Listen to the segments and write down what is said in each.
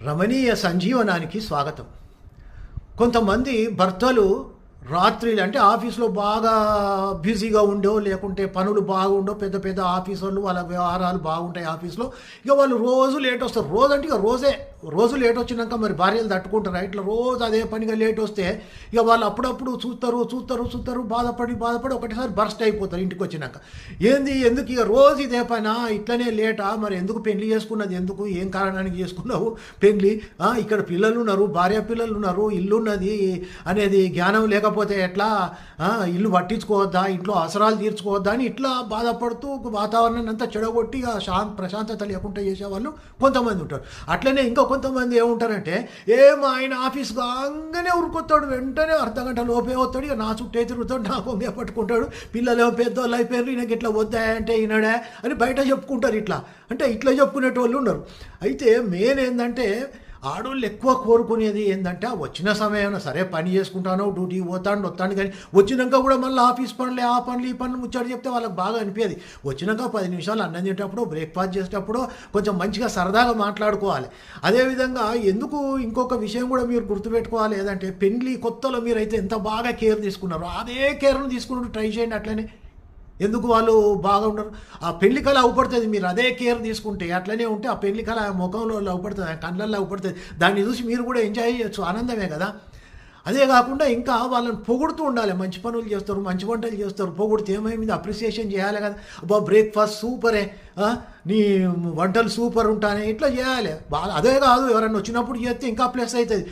రమణీయ సంజీవనానికి స్వాగతం. కొంతమంది భర్తలు రాత్రిలు అంటే ఆఫీస్లో బాగా బిజీగా ఉండో, లేకుంటే పనులు బాగుండో, పెద్ద పెద్ద ఆఫీసర్లు వాళ్ళ వ్యవహారాలు బాగుంటాయి ఆఫీస్లో. ఇక వాళ్ళు రోజు లేట్ వస్తారు. రోజు అంటే ఇక రోజు లేట్ వచ్చినాక మరి భార్యలు తట్టుకుంటారు. ఇట్లా రోజు అదే పనిగా లేట్ వస్తే ఇక వాళ్ళు అప్పుడప్పుడు చూస్తారు, బాధపడి ఒకటిసారి బర్స్ట్ అయిపోతారు ఇంటికి వచ్చినాక. ఎందుకు ఇక రోజు ఇదే పైన ఇట్లనే లేటా, మరి ఎందుకు పెళ్లి చేసుకున్నది, ఎందుకు ఏం కారణానికి చేసుకున్నావు పెళ్లి, ఇక్కడ పిల్లలు ఉన్నారు, భార్య పిల్లలు ఉన్నారు, ఇల్లున్నది అనేది జ్ఞానం లేకపోతే ఎట్లా, ఇల్లు పట్టించుకోవద్దా, ఇంట్లో అవసరాలు తీర్చుకోవద్దా అని ఇట్లా బాధపడుతూ వాతావరణాన్ని అంతా చెడగొట్టి ప్రశాంతత లేకుండా చేసేవాళ్ళు కొంతమంది ఉంటారు. అట్లనే ఇంకా కొంతమంది ఏముంటారంటే ఆయన ఆఫీస్ కాగానే ఉరుకొస్తాడు, వెంటనే అర్ధగంట లోపే వస్తాడు, ఇక నా చుట్టే తిరుగుతాడు, నా కొంగే పట్టుకుంటాడు, పిల్లలు పెద్దోళ్ళు అయిపోయారు, ఈయనకి ఇట్లా వద్దా అంటే ఈనాడే అని బయట చెప్పుకుంటారు. ఇట్లా చెప్పుకునేటోళ్ళు ఉన్నారు. అయితే మెయిన్ ఏంటంటే ఆడవాళ్ళు ఎక్కువ కోరుకునేది ఏంటంటే వచ్చిన సమయం సరే పని చేసుకుంటాను, డ్యూటీకి వస్తాను కానీ వచ్చినాక కూడా మళ్ళీ ఆఫీస్ పనులు, ఆ పనులు ఈ పనులు ముచ్చాడు చెప్తే వాళ్ళకి బాగా అనిపించేది. వచ్చినాక 10 నిమిషాలు అన్నం తినేటప్పుడు, బ్రేక్ఫాస్ట్ చేసేటప్పుడు కొంచెం మంచిగా సరదాగా మాట్లాడుకోవాలి. అదేవిధంగా ఎందుకు ఇంకొక విషయం కూడా మీరు గుర్తుపెట్టుకోవాలి, ఏదంటే పెళ్లి కొత్తలో మీరైతే ఎంత బాగా కేర్ తీసుకున్నారో అదే కేర్ను తీసుకున్నట్టు ట్రై చేయండి. అట్లనే ఎందుకు వాళ్ళు బాగా ఉండరు, ఆ పెళ్లి కళ అవుపడుతుంది. మీరు అదే కేర్ తీసుకుంటే అట్లనే ఉంటే ఆ పెళ్లి కళ ముఖంలో అవుపడుతుంది, కళ్ళల్లో అవుపడుతుంది. దాన్ని చూసి మీరు కూడా ఎంజాయ్ చేయొచ్చు, ఆనందమే కదా. అదే కాకుండా ఇంకా వాళ్ళని పొగుడుతూ ఉండాలి. మంచి పనులు చేస్తారు, మంచి వంటలు చేస్తారు, పొగుడుతూ ఏమైంది అప్రిసియేషన్ చేయాలి కదా. బ్రేక్ఫాస్ట్ సూపరే, నీ వంటలు సూపర్ ఉంటానే, ఇట్లా చేయాలి. బాగా అదే కాదు, ఎవరైనా వచ్చినప్పుడు చేస్తే ఇంకా ప్లస్ అవుతుంది.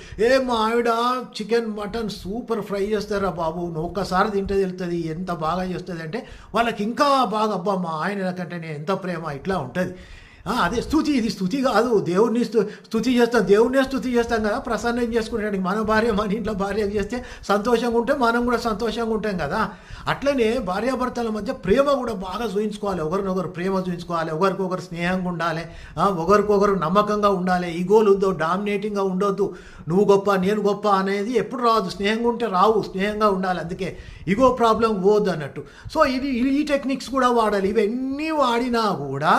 మా ఆవిడ చికెన్ మటన్ సూపర్ ఫ్రై చేస్తారా బాబు, నువ్వు ఒక్కసారి తింటే తెలుస్తుంది ఎంత బాగా చేస్తుంది అంటే వాళ్ళకి ఇంకా బాగా, మా ఆయన కంటే ఎంత ప్రేమ, ఇట్లా ఉంటుంది. అదే స్తుతి. ఇది స్తుతి కాదు, దేవుడిని స్తుతి చేస్తాం, దేవుడినే స్తుతి చేస్తాం కదా. ప్రసన్నం చేసుకునేటానికి మన భార్య మన ఇంట్లో భార్య చేస్తే సంతోషంగా ఉంటే మనం కూడా సంతోషంగా ఉంటాం కదా. అట్లనే భార్యాభర్తల మధ్య ప్రేమ కూడా బాగా చూయించుకోవాలి. ఒకరినొకరు ప్రేమ చూయించుకోవాలి, ఒకరికొకరు స్నేహంగా ఉండాలి, ఒకరికొకరు నమ్మకంగా ఉండాలి. ఈగోలు ఉందో, డామినేటింగ్గా ఉండొద్దు, నువ్వు గొప్ప నేను గొప్ప అనేది ఎప్పుడు రాదు. స్నేహంగా ఉంటే రావు, స్నేహంగా ఉండాలి. అందుకే ఈగో ప్రాబ్లం పోదు అన్నట్టు. సో ఈ టెక్నిక్స్ కూడా వాడాలి. ఇవన్నీ వాడినా కూడా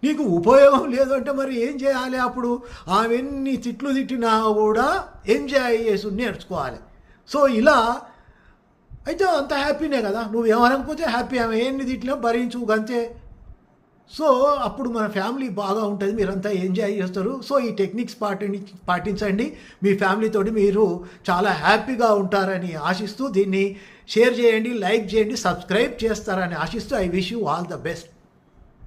నీకు ఉపయోగం లేదు అంటే మరి ఏం చేయాలి? అప్పుడు ఆమెన్ని తిట్లు తిట్టినా కూడా ఎంజాయ్ చేసి నేర్చుకోవాలి. సో ఇలా అయితే అంత హ్యాపీనే కదా. నువ్వు ఏమనకపోతే హ్యాపీ, ఆమె ఎన్ని తిట్టినా భరించు అంతే. సో అప్పుడు మన ఫ్యామిలీ బాగా ఉంటుంది, మీరంతా ఎంజాయ్ చేస్తారు. సో ఈ టెక్నిక్స్ పాటించండి, మీ ఫ్యామిలీతోటి మీరు చాలా హ్యాపీగా ఉంటారని ఆశిస్తూ దీన్ని షేర్ చేయండి, లైక్ చేయండి, సబ్స్క్రైబ్ చేస్తారని ఆశిస్తూ I wish you all the best.